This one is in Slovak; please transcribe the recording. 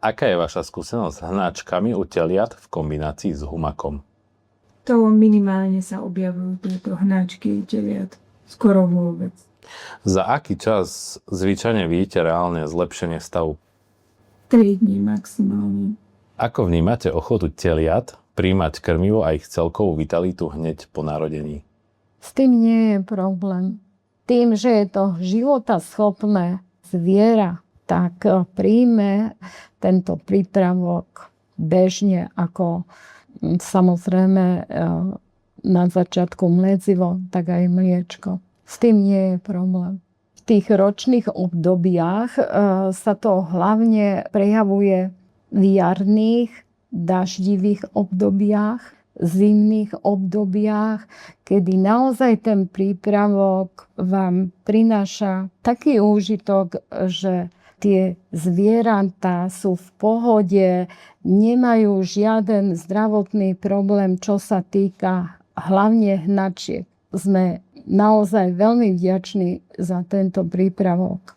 Aká je vaša skúsenosť s hnačkami u teliat v kombinácii s humakom? To minimálne sa objavujú tieto hnačky u teliat. Skoro vôbec. Za aký čas zvyčajne vidíte reálne zlepšenie stavu? 3 dní maximálne. Ako vnímate ochotu teliat príjmať krmivo a ich celkovú vitalitu hneď po narodení? S tým nie je problém. Tým, že je to životaschopné zviera, tak príjme tento prípravok bežne ako samozrejme na začiatku mliedzivo, tak aj mliečko. S tým nie je problém. V tých ročných obdobiach sa to hlavne prejavuje v jarných, daždivých obdobiach, zimných obdobiach, kedy naozaj ten prípravok vám prináša taký úžitok, že tie zvieratá sú v pohode, nemajú žiaden zdravotný problém, čo sa týka hlavne hnačiek. Sme naozaj veľmi vďační za tento prípravok.